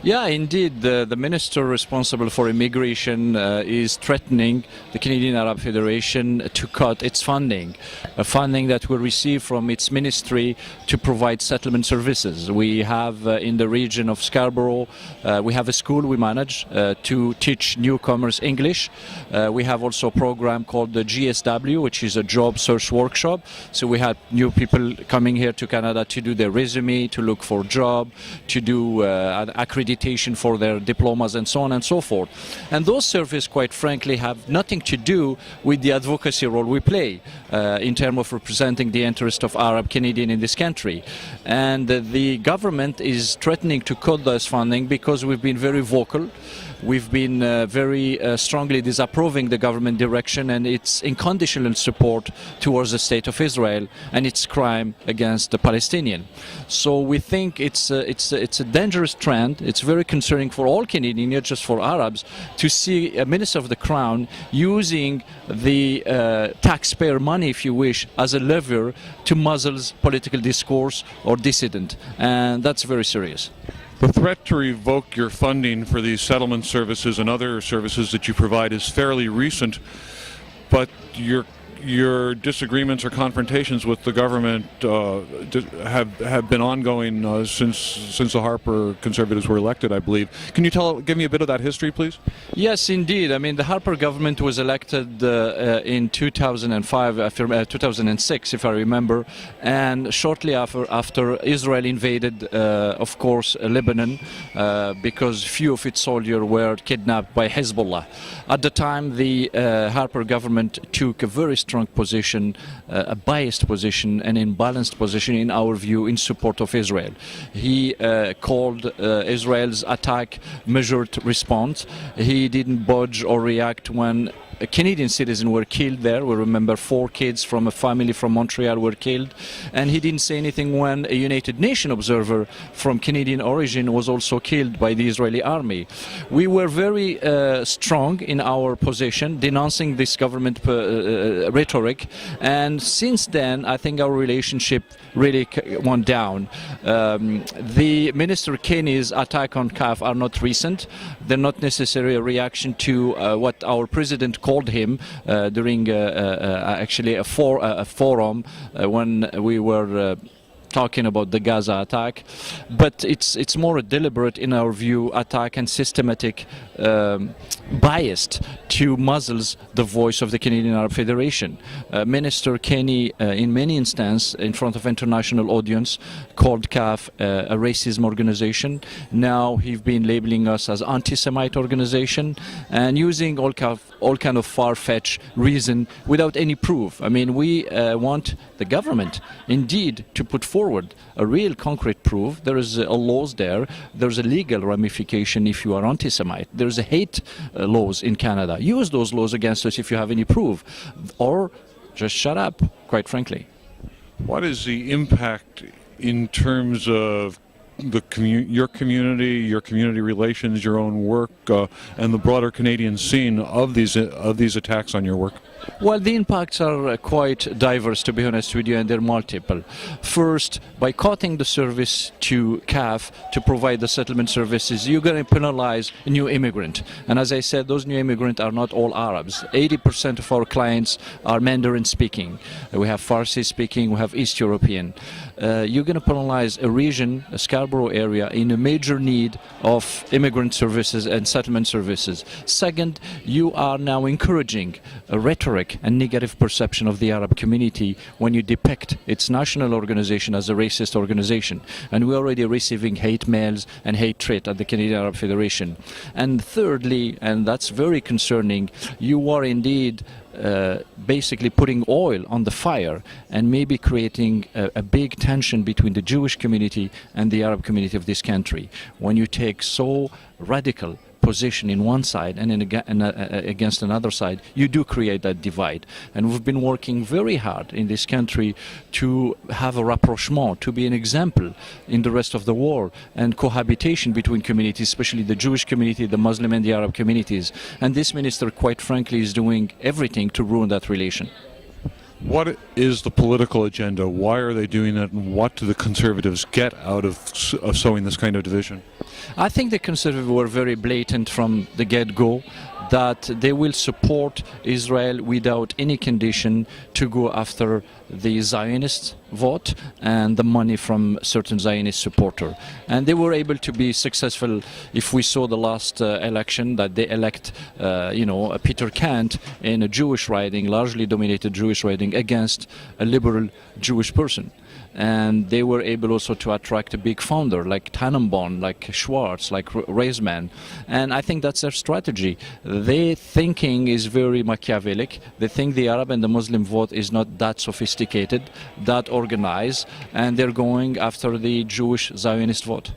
Yeah, indeed. The minister responsible for immigration is threatening the Canadian Arab Federation to cut its funding, a funding that we receive from its ministry to provide settlement services. We have in the region of Scarborough, we have a school we manage to teach newcomers English. We have also a program called the GSW, which is a job search workshop. So we have new people coming here to Canada to do their resume, to look for a job, to do an accreditation for their diplomas and so on and so forth. And those services, quite frankly, have nothing to do with the advocacy role we play in terms of representing the interest of Arab Canadian in this country. And the government is threatening to cut this funding because we've been very vocal. We've been very strongly disapproving the government direction and its unconditional support towards the state of Israel and its crime against the Palestinian. So we think it's a dangerous trend. It's very concerning for all Canadians, not just for Arabs, to see a minister of the Crown using the taxpayer money, if you wish, as a lever to muzzle political discourse or dissident. And that's very serious. The threat to revoke your funding for these settlement services and other services that you provide is fairly recent, but your disagreements or confrontations with the government have been ongoing since the Harper Conservatives were elected, I believe. Can you give me a bit of that history, please? Yes, indeed. I mean, the Harper government was elected in 2006, if I remember, and shortly after Israel invaded, of course, Lebanon, because few of its soldiers were kidnapped by Hezbollah. At the time, the Harper government took a very strong position, a biased position, an imbalanced position, in our view, in support of Israel. He called Israel's attack measured response. He didn't budge or react when Canadian citizens were killed there. We remember 4 kids from a family from Montreal were killed. And he didn't say anything when a United Nations observer from Canadian origin was also killed by the Israeli army. We were very strong in our position, denouncing this government rhetoric. And since then, I think our relationship really went down. The Minister Kenny's attack on CAF are not recent. They're not necessarily a reaction to what our president called him during actually a forum when we were talking about the Gaza attack, but it's more a deliberate, in our view, attack and systematic biased to muzzle the voice of the Canadian Arab Federation. Minister Kenny, in many instances, in front of international audience, called CAF a racism organization. Now he's been labeling us as anti-Semite organization and using all kind of far-fetched reason without any proof. I mean, we want the government indeed to put forward a real concrete proof. There is laws there. There's a legal ramification if you are anti-Semite. There's a hate laws in Canada. Use those laws against us if you have any proof, or just shut up, quite frankly. What is the impact in terms of your community relations, your own work, and the broader Canadian scene of these attacks on your work? Well, the impacts are quite diverse, to be honest with you, and they're multiple. First, by cutting the service to CAF to provide the settlement services, you're going to penalize a new immigrant. And as I said, those new immigrants are not all Arabs. 80% of our clients are Mandarin speaking. We have Farsi speaking, we have East European. You're going to penalize a region, a Scarborough area, in a major need of immigrant services and settlement services. Second, you are now encouraging a rhetoric and negative perception of the Arab community when you depict its national organization as a racist organization. And we're already receiving hate mails and hate threats at the Canadian Arab Federation. And thirdly, and that's very concerning, you are indeed basically putting oil on the fire and maybe creating a big tension between the Jewish community and the Arab community of this country. When you take so radical position in one side and against another side, you do create that divide. And we've been working very hard in this country to have a rapprochement, to be an example in the rest of the world, and cohabitation between communities, especially the Jewish community, the Muslim and the Arab communities. And this minister, quite frankly, is doing everything to ruin that relation. What is the political agenda? Why are they doing that? And what do the Conservatives get out of sowing this kind of division? I think the Conservatives were very blatant from the get-go that they will support Israel without any condition to go after the Zionist vote and the money from certain Zionist supporter. And they were able to be successful. If we saw the last election that they elect, Peter Kant in a Jewish riding, largely dominated Jewish riding against a liberal Jewish person. And they were able also to attract a big founder like Tannenbaum, like Schwartz, like Reisman. And I think that's their strategy. Their thinking is very Machiavellic. They think the Arab and the Muslim vote is not that sophisticated, that organized, and they're going after the Jewish Zionist vote.